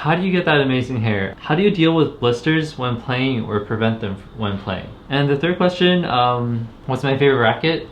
how do you get that amazing hair? How do you deal with blisters when playing or prevent them when playing? And the third question, what's my favorite racket?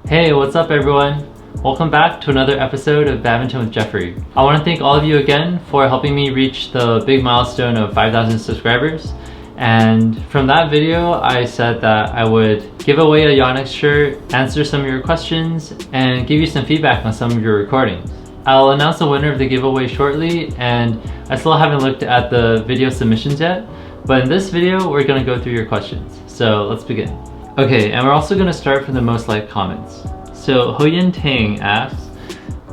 Hey, what's up everyone? Welcome back to another episode of Badminton with Jeffrey. I want to thank all of you again for helping me reach the big milestone of 5,000 subscribers. And from that video, I said that I would give away a Yonex shirt, answer some of your questions, and give you some feedback on some of your recordings. I'll announce the winner of the giveaway shortly, and I still haven't looked at the video submissions yet, but in this video, we're gonna go through your questions. So let's begin. Okay, and we're also gonna start from the most liked comments. So Hoyin Tang asks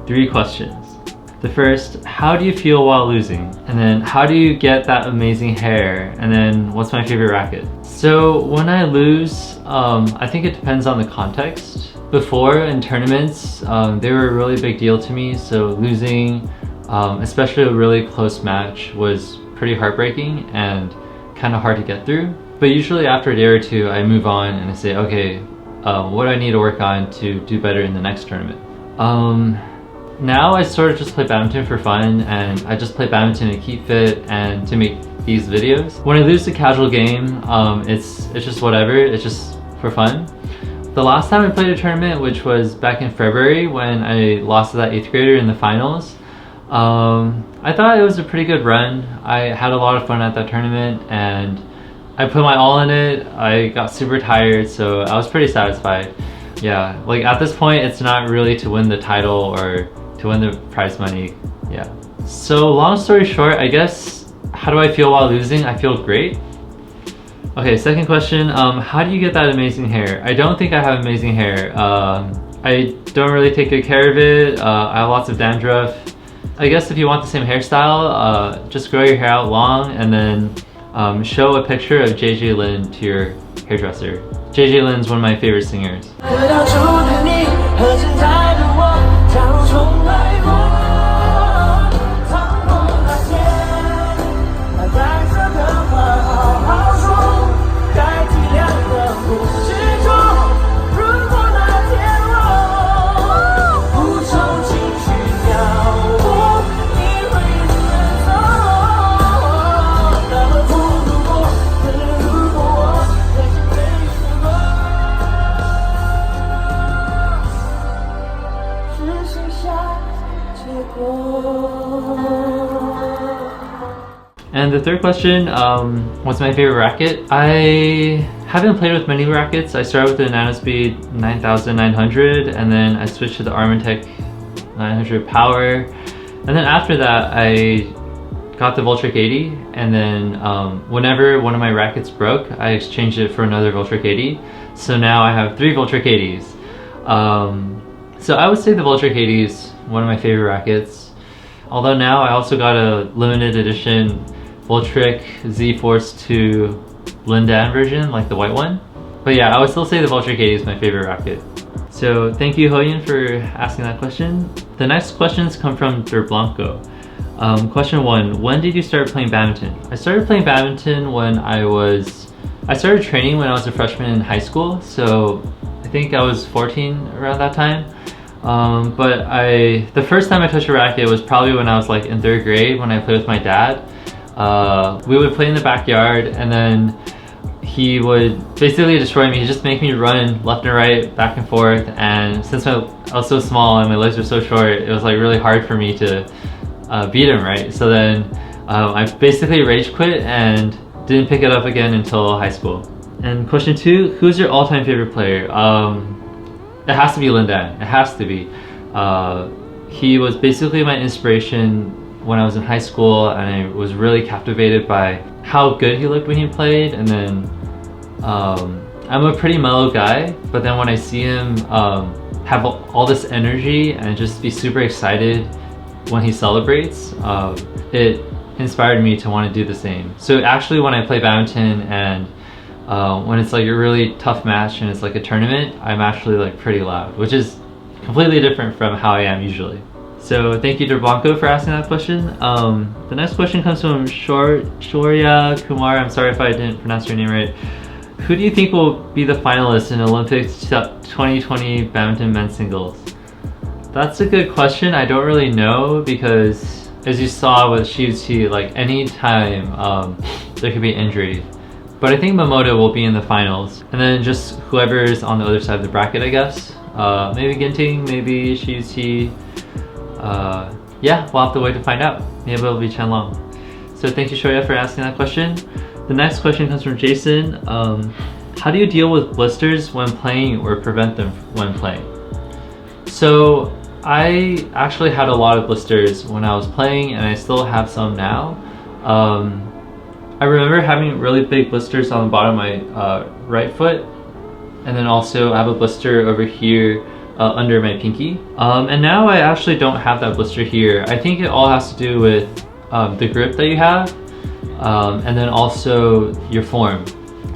3 questions. The first, how do you feel while losing? And then, how do you get that amazing hair? And then, what's my favorite racket? So when I lose, I think it depends on the context. Before, in tournaments, they were a really big deal to me, so losing, especially a really close match, was pretty heartbreaking and kind of hard to get through. But usually after a day or two, I move on and I say, okay, what do I need to work on to do better in the next tournament? Now I sort of just play badminton for fun, and I just play badminton to keep fit and to make these videos. When I lose the casual game, it's just whatever, it's just for fun. The last time I played a tournament, which was back in February when I lost to that 8th grader in the finals, I thought it was a pretty good run. I had a lot of fun at that tournament and I put my all in it. I got super tired, so I was pretty satisfied. Yeah, like at this point, it's not really to win the title or to win the prize money. Yeah. So long story short, I guess, how do I feel while losing? I feel great. Okay, second question, how do you get that amazing hair? I don't think I have amazing hair. I don't really take good care of it. I have lots of dandruff. I guess if you want the same hairstyle, just grow your hair out long and then show a picture of JJ Lin to your hairdresser. JJ Lin's one of my favorite singers. And the third question, what's my favorite racket? I haven't played with many rackets. I started with the Nanospeed 9900 and then I switched to the Armatech 900 Power. And then after that, I got the Voltric 80, and then whenever one of my rackets broke, I exchanged it for another Voltric 80. So now I have 3 Voltric 80s. So I would say the Voltric 80 is one of my favorite rackets. Although now I also got a limited edition Voltric Z-Force 2 Lindan version, like the white one. But yeah, I would still say the Voltric 80 is my favorite racket. So thank you, Hoyin, for asking that question. The next questions come from Derblanco. Question 1, when did you start playing badminton? I started playing badminton when I started training when I was a freshman in high school, so I think I was 14 around that time. But the first time I touched a racket was probably when I was like in 3rd grade when I played with my dad. We would play in the backyard and then he would basically destroy me. He'd just make me run left and right, back and forth, and since I was so small and my legs were so short, it was like really hard for me to beat him, right? So then I basically rage quit and didn't pick it up again until high school. And question 2, who's your all-time favorite player? It has to be Lindan. It has to be. He was basically my inspiration when I was in high school, and I was really captivated by how good he looked when he played. And then I'm a pretty mellow guy, but then when I see him have all this energy and just be super excited when he celebrates, it inspired me to want to do the same. So actually when I play badminton and when it's like a really tough match and it's like a tournament, I'm actually like pretty loud, which is completely different from how I am usually. So thank you to Blanco for asking that question. The next question comes from Shorya Kumar. I'm sorry if I didn't pronounce your name right. Who do you think will be the finalists in Olympics 2020 badminton men's singles? That's a good question. I don't really know because as you saw with Shiuchi, like anytime there could be injury. But I think Momoto will be in the finals. And then just whoever's on the other side of the bracket, I guess. Maybe Ginting, maybe Shiuchi. Yeah, we'll have to wait to find out. Maybe it'll be Qianlong. So thank you, Shoya, for asking that question. The next question comes from Jason. How do you deal with blisters when playing or prevent them when playing? So I actually had a lot of blisters when I was playing, and I still have some now. I remember having really big blisters on the bottom of my right foot, and then also I have a blister over here under my pinky. And now I actually don't have that blister here. I think it all has to do with the grip that you have, and then also your form.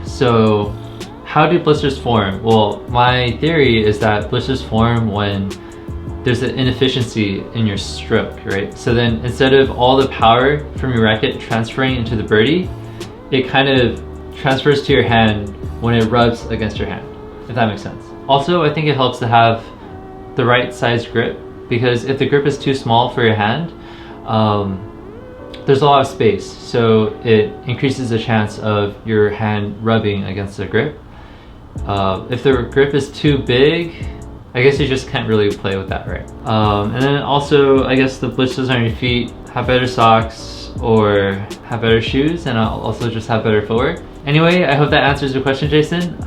So how do blisters form? Well, my theory is that blisters form when there's an inefficiency in your stroke, right? So then instead of all the power from your racket transferring into the birdie, it kind of transfers to your hand when it rubs against your hand, if that makes sense. Also, I think it helps to have the right size grip, because if the grip is too small for your hand, there's a lot of space, so it increases the chance of your hand rubbing against the grip. If the grip is too big, I guess you just can't really play with that, right? And then also, I guess the blisters on your feet, have better socks or have better shoes, and I'll also just have better footwork. Anyway, I hope that answers your question, Jason.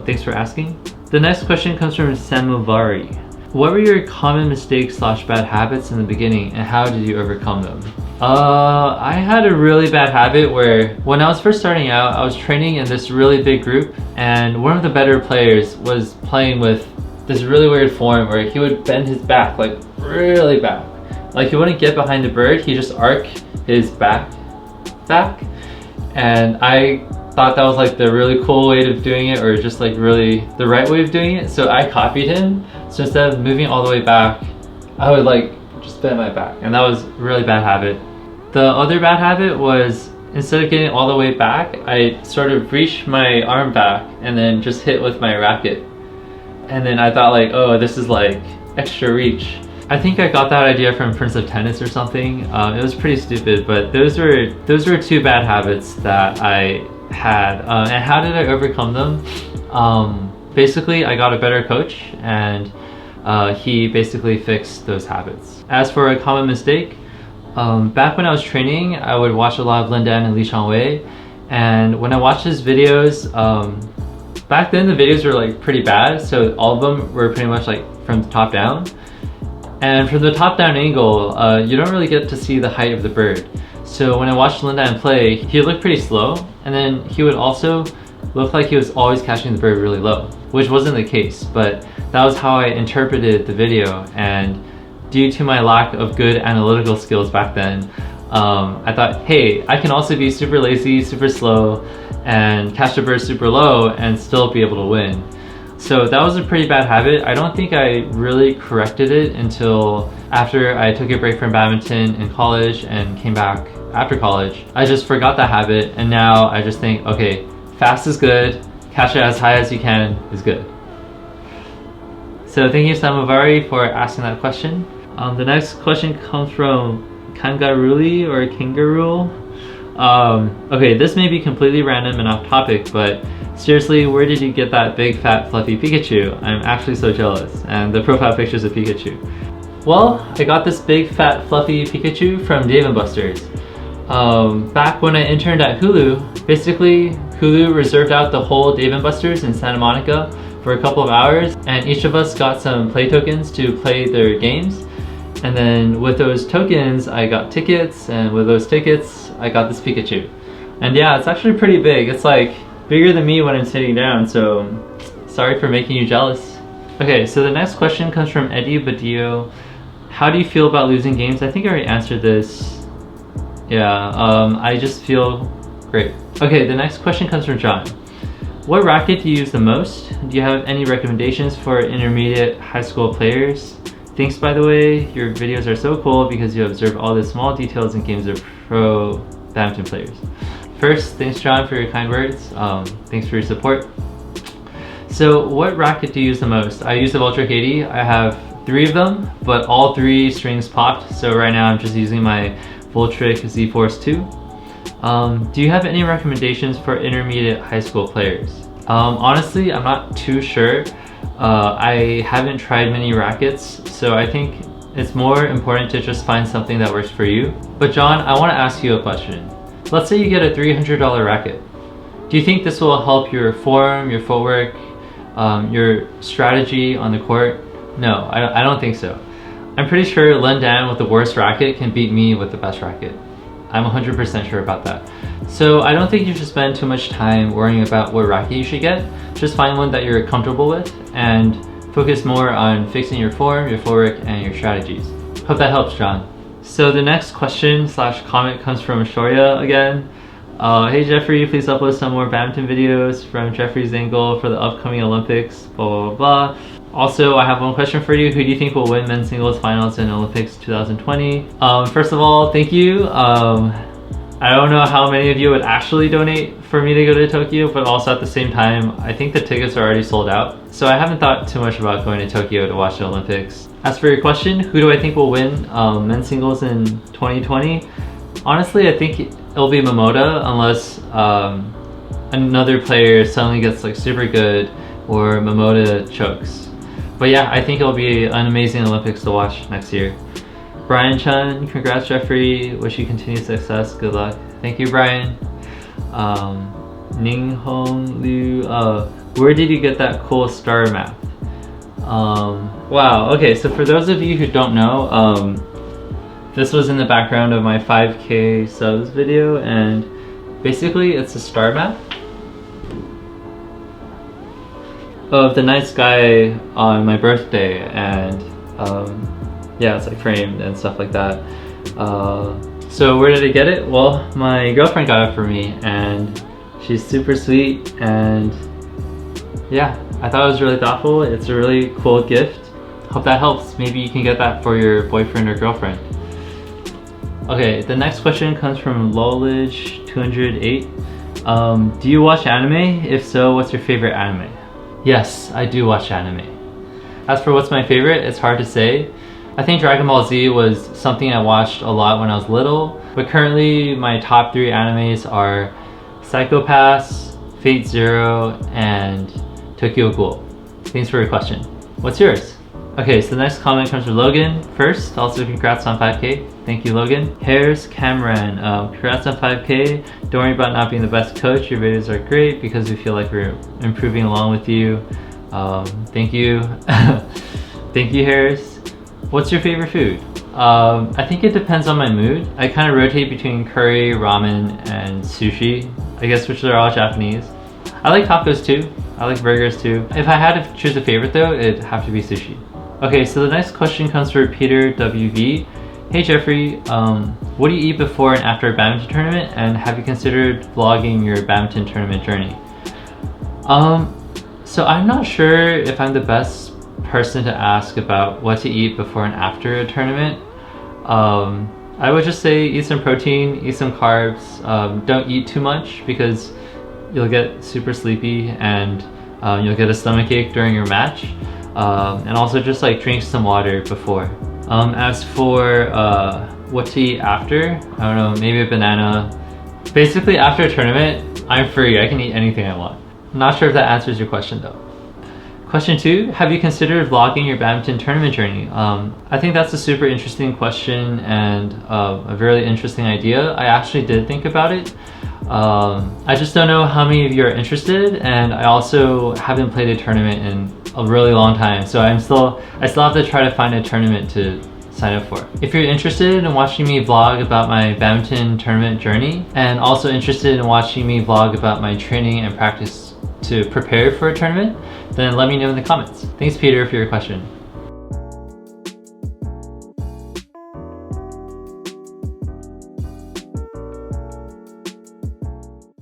Thanks for asking. The next question comes from Samuvari. What were your common mistakes / bad habits in the beginning, and how did you overcome them? I had a really bad habit where when I was first starting out, I was training in this really big group, and one of the better players was playing with this really weird form where he would bend his back like really back. Like he wouldn't get behind the bird, he just arc his back. And I thought that was like the really cool way of doing it, or just like really the right way of doing it. So I copied him. So instead of moving all the way back, I would like just bend my back. And that was a really bad habit. The other bad habit was instead of getting all the way back, I sort of reached my arm back and then just hit with my racket. And then I thought like, oh, this is like extra reach. I think I got that idea from Prince of Tennis or something. It was pretty stupid, but those were two bad habits that I had. And how did I overcome them? Basically, I got a better coach, and he basically fixed those habits. As for a common mistake, back when I was training, I would watch a lot of Lin Dan and Li Changwei, and when I watched his videos, back then the videos were like pretty bad, so all of them were pretty much like from the top down. And from the top down angle, you don't really get to see the height of the bird. So when I watched Lin Dan play, he looked pretty slow, and then he would also look like he was always catching the bird really low, which wasn't the case, but that was how I interpreted the video. And due to my lack of good analytical skills back then, I thought, hey, I can also be super lazy, super slow, and catch the bird super low and still be able to win. So that was a pretty bad habit. I don't think I really corrected it until after I took a break from badminton in college and came back after college. I just forgot that habit, and now I just think, okay, fast is good, catch it as high as you can is good. So thank you, Samuvari, for asking that question. The next question comes from Kangaruli or Kangaroo. Okay, this may be completely random and off topic, but seriously, where did you get that big fat fluffy Pikachu? I'm actually so jealous. And the profile picture's of Pikachu. Well, I got this big fat fluffy Pikachu from Dave & Buster's. Back when I interned at Hulu, basically Hulu reserved out the whole Dave & Buster's in Santa Monica for a couple of hours, and each of us got some play tokens to play their games. And then with those tokens, I got tickets, and with those tickets, I got this Pikachu. And yeah, it's actually pretty big. It's like bigger than me when I'm sitting down, so sorry for making you jealous. Okay, so the next question comes from Eddie Badillo. How do you feel about losing games? I think I already answered this. Yeah, I just feel great. Okay, the next question comes from John. What racket do you use the most? Do you have any recommendations for intermediate high school players? Thanks, by the way, your videos are so cool because you observe all the small details in games of pro badminton players. First, thanks John for your kind words. Thanks for your support. So what racket do you use the most? I use the Voltric 80. I have 3 of them, but all 3 strings popped. So right now I'm just using my Voltric Z Force 2. Do you have any recommendations for intermediate high school players? Honestly, I'm not too sure. I haven't tried many rackets, so I think it's more important to just find something that works for you. But John, I want to ask you a question. Let's say you get a $300 racket. Do you think this will help your form, your footwork, your strategy on the court? No, I don't think so. I'm pretty sure Len Dan with the worst racket can beat me with the best racket. I'm 100% sure about that. So I don't think you should spend too much time worrying about what racket you should get. Just find one that you're comfortable with and focus more on fixing your form, your footwork, and your strategies. Hope that helps, John. So the next question slash comment comes from Shoria again. Hey Jeffrey, please upload some more badminton videos from Jeffrey's angle for the upcoming Olympics, blah, blah, blah. Also, I have one question for you. Who do you think will win men's singles finals in Olympics 2020? First of all, thank you. I don't know how many of you would actually donate for me to go to Tokyo, but also at the same time, I think the tickets are already sold out. So I haven't thought too much about going to Tokyo to watch the Olympics. As for your question, who do I think will win men's singles in 2020? Honestly, I think it'll be Momota unless another player suddenly gets like super good or Momota chokes. But yeah, I think it'll be an amazing Olympics to watch next year. Brian Chun, congrats Jeffrey, wish you continued success, good luck. Thank you, Brian. Ning Hong Liu, where did you get that cool star map? Wow, okay, so for those of you who don't know, this was in the background of my 5K subs video, and basically it's a star map of the night sky on my birthday, and yeah, it's like framed and stuff like that. So where did I get it? Well, my girlfriend got it for me, and she's super sweet, and yeah, I thought it was really thoughtful. It's a really cool gift. Hope that helps. Maybe you can get that for your boyfriend or girlfriend. Okay, the next question comes from Lolage208. Do you watch anime? If so, what's your favorite anime? Yes, I do watch anime. As for what's my favorite, it's hard to say. I think Dragon Ball Z was something I watched a lot when I was little, but currently my top 3 animes are Psycho Pass, Fate Zero, and Tokyo Ghoul. Thanks for your question. What's yours? Okay, so the next comment comes from Logan. First, also congrats on 5K. Thank you, Logan. Harris Cameron, congrats on 5K. Don't worry about not being the best coach. Your videos are great because we feel like we're improving along with you. Thank you. Thank you, Harris. What's your favorite food? I think it depends on my mood. I kind of rotate between curry, ramen, and sushi, I guess, which are all Japanese. I like tacos too. I like burgers too. If I had to choose a favorite though, it'd have to be sushi. Okay, so the next question comes from Peter WV. Hey Jeffrey, what do you eat before and after a badminton tournament, and have you considered vlogging your badminton tournament journey? So I'm not sure if I'm the best person to ask about what to eat before and after a tournament. I would just say eat some protein, eat some carbs, don't eat too much because you'll get super sleepy and you'll get a stomachache during your match. And also just like drink some water before. As for what to eat after, I don't know, maybe a banana. Basically after a tournament, I'm free, I can eat anything I want. I'm not sure if that answers your question though. Question 2, have you considered vlogging your badminton tournament journey? I think that's a super interesting question and a really interesting idea. I actually did think about it. I just don't know how many of you are interested, and I also haven't played a tournament in a really long time, so I still have to try to find a tournament to sign up for. If you're interested in watching me vlog about my badminton tournament journey, and also interested in watching me vlog about my training and practice to prepare for a tournament, then let me know in the comments. Thanks Peter for your question.